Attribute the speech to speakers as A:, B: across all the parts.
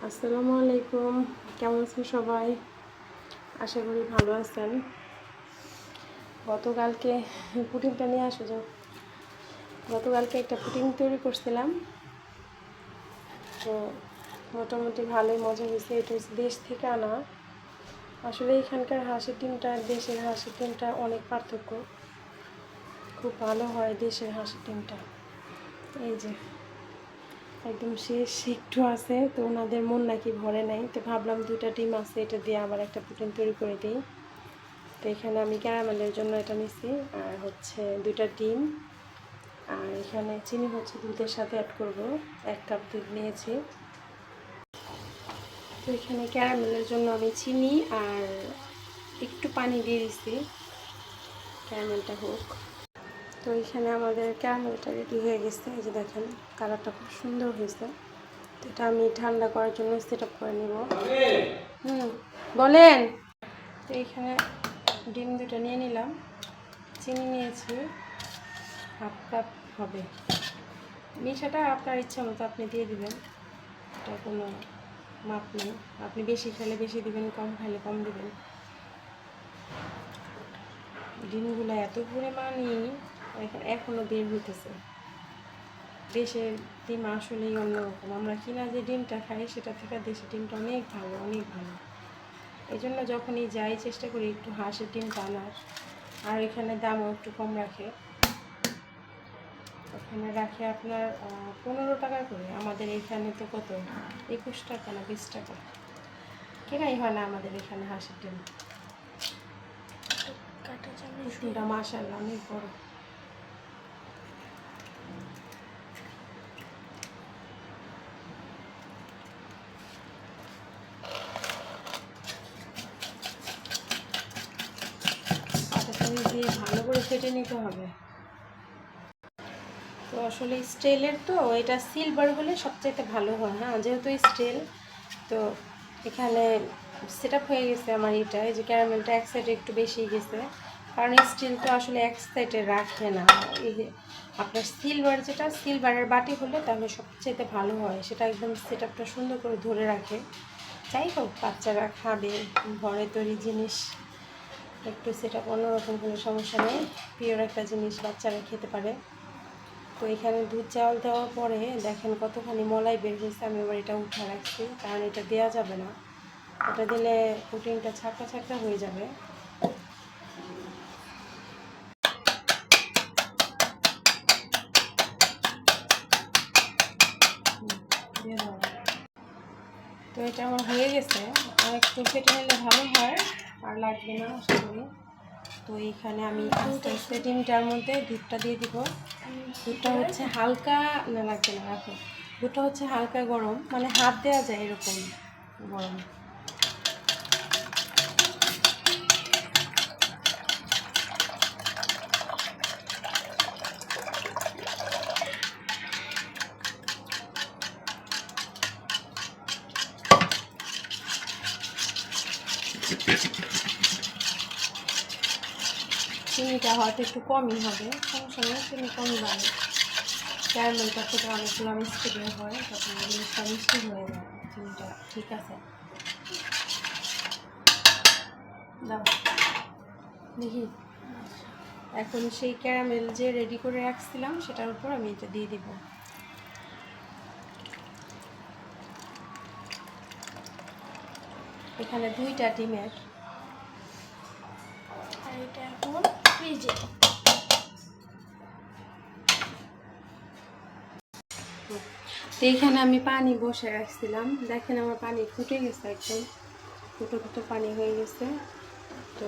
A: আসসালামু আলাইকুম, কেমন আছেন সবাই? আশা করি ভালো আছেন। গতকালকে পুডিংটা নিয়ে আসো যাও। গতকালকে একটা পুডিং তৈরি করছিলাম, তো মোটামুটি ভালোই মজা হয়েছে। এটা হচ্ছে দেশ থেকে আনা। আসলে এখানকার হাঁসের ডিমটা দেশের হাঁসের ডিমটা অনেক পার্থক্য, খুব ভালো হয় দেশের হাঁসের ডিমটা। এই যে একদম শেষ একটু আছে, তো ওনাদের মন নাকি ভরে নাই, তো ভাবলাম দুটা ডিম আছে, এটা দিয়ে আবার একটা পুডিং তৈরি করে দিই। তো এখানে আমি ক্যারামেলের জন্য এটা নিছি, আর হচ্ছে দুইটা ডিম, আর এখানে চিনি হচ্ছে দুধের সাথে অ্যাড করব। 1 কাপ দুধ নিয়েছি। তো এখানে ক্যারামেলের জন্য আমি চিনি আর একটু পানি দিয়ে দিচ্ছি, ক্যারামেলটা হোক। তো এখানে আমাদের ক্যারামেলটা রেডি হয়ে গেছে। এই যে দেখেন, কালারটা খুব সুন্দর হয়েছে। তো এটা আমি ঠান্ডা করার জন্য সেট আপ করে নিব। বলেন। তো এইখানে ডিম দুটো নিয়ে নিলাম, চিনি নিয়েছি 1/2 কাপ হবে। মিঠাটা আপনার ইচ্ছা মতো আপনি দিয়ে দিবেন, এটা কোনো মাপ নেই। আপনি বেশি খেলে বেশি দিবেন, কম খেলে কম দিবেন। ডিমগুলো এত পরিমাণই এখনও বের হইতেছে। দেশের ডিম আসলেই অন্যরকম। আমরা কিনা যে ডিমটা খাই সেটা থেকে দেশের ডিমটা অনেক ভালো, অনেক ভালো। এই জন্য যখনই যাই চেষ্টা করি একটু হাঁসের ডিমটা আনার। আর এখানে দামও একটু কম রাখে, এখানে রাখে আপনার 15 টাকা করে। আমাদের এখানে তো কত, 21 টাকা না 20 টাকা। কেনাই হয় না আমাদের এখানে হাঁসের ডিম। রসুনটা মাশাআল্লাহ অনেক বড়। পাটাটা দিয়ে ভালো করে ফেটে নিতে হবে। তো আসলে স্টিলের তো এটা সিলভার হলে সবচাইতে ভালো হয়। হ্যাঁ, যেহেতু স্টিল, তো এখানে সেট আপ হয়ে গেছে আমার এটা। এই যে ক্যারামেলটা এক সাইডে একটু বেশি গেছে, কারণ স্টিল তো আসলে এক সাইডে রাখে না। এই যে আপনার সিলভার, যেটা সিলভারের বাটি হলে তাহলে সবচাইতে ভালো হয়, সেটা একদম সেট আপটা সুন্দর করে ধরে রাখে। যাই হোক, বাচ্চারা খাবে, ঘরে তৈরি জিনিস, একটু সেট আপ অন্যরকম হলে সমস্যা নেই। পিওর একটা জিনিস বাচ্চারা খেতে পারে। তো এখানে দুধ চাল দেওয়ার পরে দেখেন কতখানি মলাই বের হয়েছে। আমি এবার এটা উঠে রাখছি, কারণ এটা দেওয়া যাবে না, এটা দিলে পুডিংটা ছাঁকড়া ছাঁকড়া হয়ে যাবে। তো এটা আমার হয়ে গেছে, আর একটু ফেটে নিলে ভালো হয়, আর লাগবে না আশা করি। তো এইখানে আমি আস্তে আস্তে ডিমটার মধ্যে দুধটা দিয়ে দিব। দুধটা হচ্ছে হালকা, না লাগবে না, রাখো। দুধটা হচ্ছে হালকা গরম, মানে হাত দেওয়া যায় এরকম গরম। চিনিটা হয়তো একটু কমই হবে, সমস্যা নেই, চিনি কমই বাড়ে। ক্যারামেলটা থেকে অনেকগুলো মিষ্টি বের হয়, তখন জিনিসটা মিষ্টি হয়ে যায়। চিনিটা ঠিক আছে, দাও দেখি। এখন সেই ক্যারামেল যে রেডি করে রাখছিলাম সেটার উপর আমি এটা দিয়ে দিব। এখানে 2টা ডিমের, আর এটা এখন ফ্রিজে। তো এইখানে আমি পানি বসে রাখছিলাম, দেখেন আমার পানি ফুটে গেছে, একদম ফুটো ফুটো পানি হয়ে গেছে। তো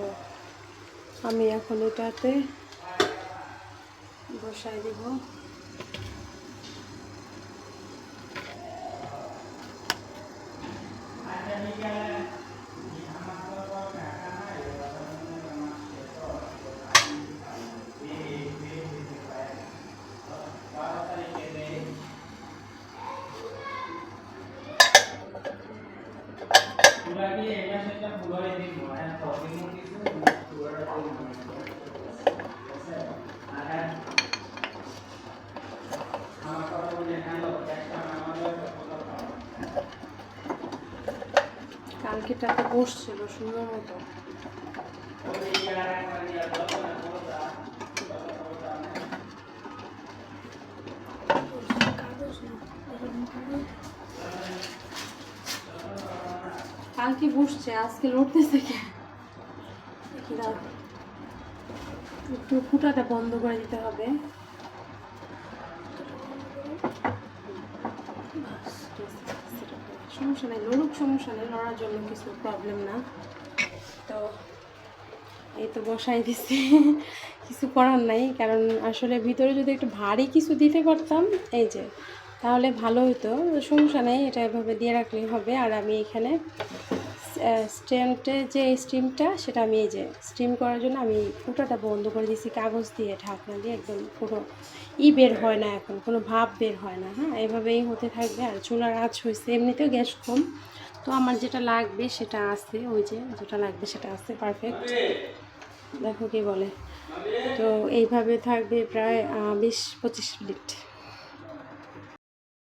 A: আমি এখন এটাতে বসাই দিব। কালকেটাতে বসছিল সুন্দর মতো। কালকে বসছে, আজকে লড়তেছে কে? একটু ফুটাটা বন্ধ করে দিতে হবে। সমস্যা নেই, লড়ুক, সমস্যা নেই, লড়ার জন্য কিছু প্রবলেম না। তো এই তো বসাই দিচ্ছি, কিছু করার নাই, কারণ আসলে ভিতরে যদি একটু ভারী কিছু দিতে পারতাম এই যে, তাহলে ভালো হতো। সমস্যা নেই, এটা এভাবে দিয়ে রাখলেই হবে। আর আমি এখানে স্ট্যান্ডে যে স্টিমটা, সেটা আমি এই যে স্টিম করার জন্য আমি ফুটাটা বন্ধ করে দিয়েছি কাগজ দিয়ে, ঢাকনা দিয়ে, একদম কোনো বের হয় না, এখন কোনো ভাব বের হয় না। হ্যাঁ, এভাবেই হতে থাকবে। আর চুলার আঁচ হয়েছে, এমনিতেও গ্যাস কম, তো আমার যেটা লাগবে সেটা আছে, ওই যে যেটা লাগবে সেটা আছে পারফেক্ট। দেখো কি বলে। তো এইভাবে থাকবে প্রায় 20-25 মিনিট।